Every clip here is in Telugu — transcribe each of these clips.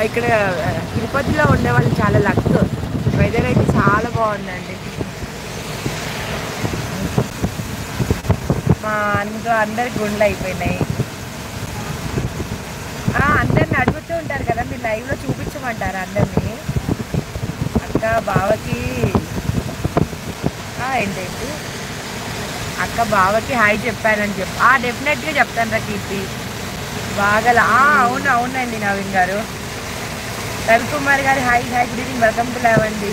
ఇక్కడ తిరుపతిలో ఉండే వాళ్ళు చాలా లక్. వెదర్ అయితే చాలా బాగుందండి. మా అందరి గుండెలు అయిపోయినాయి. అందరిని అడుగుతూ ఉంటారు కదా, మీరు లైవ్లో చూపించమంటారు అందరినీ. అక్క బావకి ఏంటండి, అక్క బావకి హాయ్ చెప్పానని డెఫినెట్గా చెప్తాను రా కీర్తి. బాగా అవునండి నవీన్ గారు. రవికుమార్ గారు hi hi good evening, welcome to live అండి.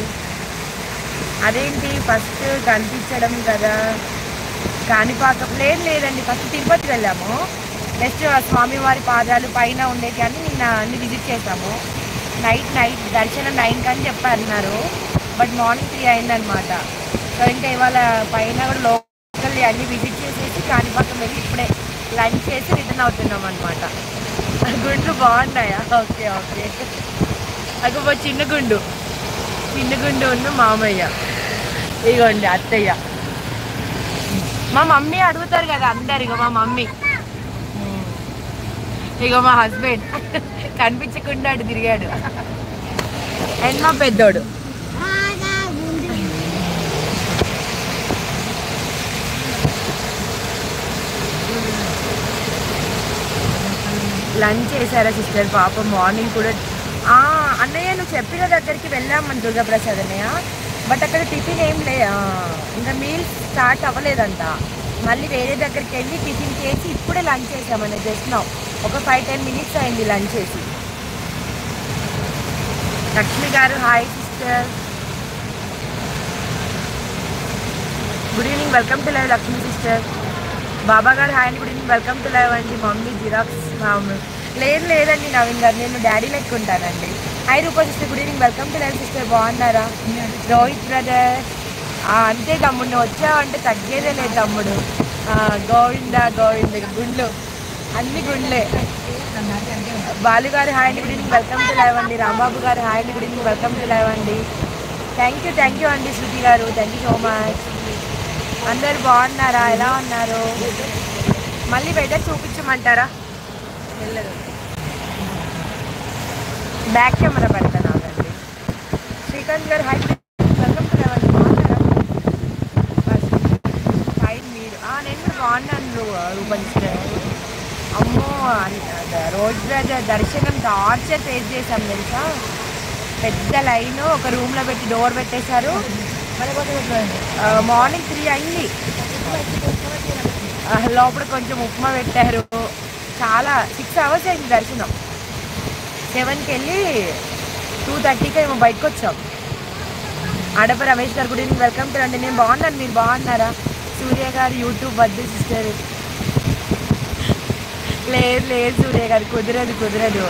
అదేంటి ఫస్ట్ కనిపించడం కదా, కాణిపాకం లేదండి. ఫస్ట్ తిరుపతి వెళ్ళాము. నెక్స్ట్ స్వామివారి పాదాలు పైన ఉండేవి కానీ నిన్న అన్ని విజిట్ చేసాము. నైట్ దర్శనం 9 కానీ చెప్పారన్నారు, బట్ మార్నింగ్ 3 అయిందనమాట. సో ఇంకా ఇవాళ పైన కూడా లోకల్ అన్ని విజిట్ చేసేసి కాణిపాకం వెళ్ళి ఇప్పుడే లంచ్ చేసి రిటర్న్ అవుతున్నాం అనమాట. గుండ్లు బాగున్నాయా? ఓకే అక్కడ చిన్న గుండు ఉన్న మామయ్య, ఇగోండి అత్తయ్య. మా మమ్మీ అడుగుతారు కదా అందరు, ఇగో మా మమ్మీ, ఇగో మా హస్బెండ్ కనిపించకుండా అటు తిరిగాడు. అండ్ మా పెద్దోడు. లంచ్ చేశారా సిస్టర్? పాప మార్నింగ్ కూడా అన్నయ్య నువ్వు చెప్పిన దగ్గరికి వెళ్ళామని దుర్గాప్రసాద్ అన్నయ్య, బట్ అక్కడ టిఫిన్ ఏం ఇంకా మీల్స్ స్టార్ట్ అవ్వలేదంట. మళ్ళీ వేరే దగ్గరికి వెళ్ళి టిఫిన్ చేసి ఇప్పుడే లంచ్ చేసామని జస్ట్ నౌ ఒక 5-10 మినిట్స్ అయింది లంచ్ చేసి. లక్ష్మి గారు hi sister, good evening, welcome to live Lakshmi sister. Baba గారు హాయ్ అండి, good evening, welcome to live అండి. మమ్మీ జిరాక్స్ లేదండి నవీన్ గారు, నేను డాడీ లెక్క ఉంటానండి. Hi Rupa sister, good evening, welcome to live sister. బాగున్నారా? రోహిత్ బ్రదర్ అంతే తమ్ముడు, నువ్వు వచ్చావంటే తగ్గేదే లేదు తమ్ముడు. గోవింద గుండ్లు అన్ని గుండ్లే. బాలు గారు హాయ్ అండి, good evening, welcome to live అండి. రాంబాబు గారు హాయ్ అండి, good evening, welcome to live అండి. థ్యాంక్ యూ అండి. శృతి గారు థ్యాంక్ యూ సో మచ్. అందరు బాగున్నారా? ఎలా ఉన్నారు? మళ్ళీ వెదర్ చూపించమంటారా? బ్యాక్ కెమెరా పెడతాను అండి. శ్రీకాంత్ గారు హాయ్, వెల్కమ్ టు లైవ్ అండి. బాగున్నారా? ఫైన్ మీరు? నేను కూడా బాగున్నాను రూపండి. అమ్మో రోజు దర్శనం టార్చర్ ఫేస్ చేసాం తెలుసా. పెద్ద లైన్, ఒక రూమ్లో పెట్టి డోర్ పెట్టేశారు. మార్నింగ్ 3 అయింది. లోపల కొంచెం ఉప్మా పెట్టారు. చాలా 6 అవర్స్ అయింది దర్శనం. 7కి వెళ్ళి 2:30కి ఏమో బయటకు వచ్చాం. అడప రమేష్ గారు గుడ్ ఈవినింగ్, వెల్కమ్ టు రండి. నేను బాగున్నాను, మీరు బాగున్నారా? సూర్య గారు యూట్యూబ్ వద్దు సిస్టర్. లేదు సూర్య గారు, కుదరదు.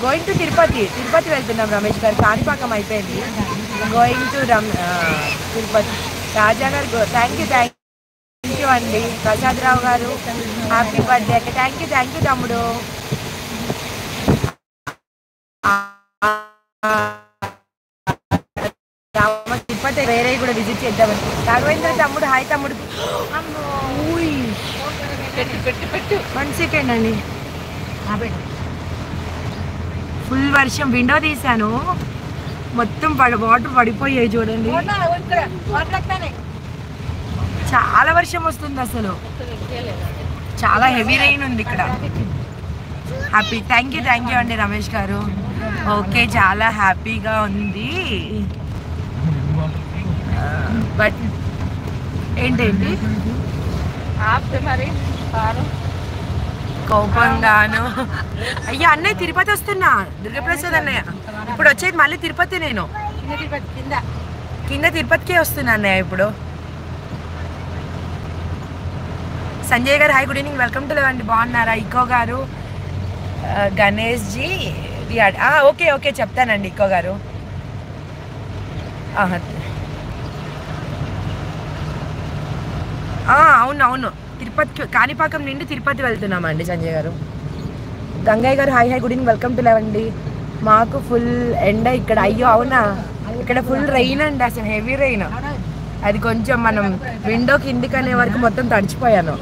గోయింగ్ టు తిరుపతి వెళ్తున్నాం రమేష్ గారు. కాణిపాకం అయిపోయింది, గోయింగ్ టు తిరుపతి. రాజా గారు థ్యాంక్ యూ అండి. ప్రసాద్ రావు గారు హ్యాపీ బర్త్డే అక్క. థ్యాంక్ యూ తమ్ముడు. తిరుపతి వేరే కూడా విజిట్ చేద్దామని. రాఘవేంద్ర తమ్ముడు హాయ్ తమ్ముడు. పెట్టు 1 సెకండ్ అండి. ఫుల్ వర్షం, విండో తీసాను, మొత్తం వాటర్ పడిపోయాయి చూడండి. చాలా వర్షం వస్తుంది అసలు, చాలా హెవీ రెయిన్ ఉంది ఇక్కడ. హ్యాపీ థ్యాంక్ యూ అండి రమేష్ గారు. ఓకే చాలా హ్యాపీగా ఉంది. బట్ ఏంటండి కోపంగాను. అయ్యా అన్నయ్య తిరుపతి వస్తున్నా, దుర్గాప్రసాద్ అన్నయ్య ఇప్పుడు వచ్చేది మళ్ళీ తిరుపతి. నేను కింద తిరుపతికే వస్తున్నా అన్నయ్య ఇప్పుడు. సంజయ్ గారు hi, good evening, welcome to లేవండి. బాగున్నారా? ఇకో గారు గణేష్ జీ ఓకే చెప్తానండి ఇకో గారు. అవును తిరుపతి కాణిపాకం నుండి తిరుపతి వెళ్తున్నామండి సంజయ్ గారు. గంగయ్య గారు hi good evening, welcome to లేవండి. మాకు ఫుల్ ఎండ ఇక్కడ. అయ్యో అవునా, ఇక్కడ ఫుల్ రెయిన్ అండి, అసలు హెవీ రెయిన్. అది కొంచెం మనం విండో కిందికి అనే వరకు మొత్తం తడిచిపోయాను.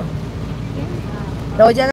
రోజా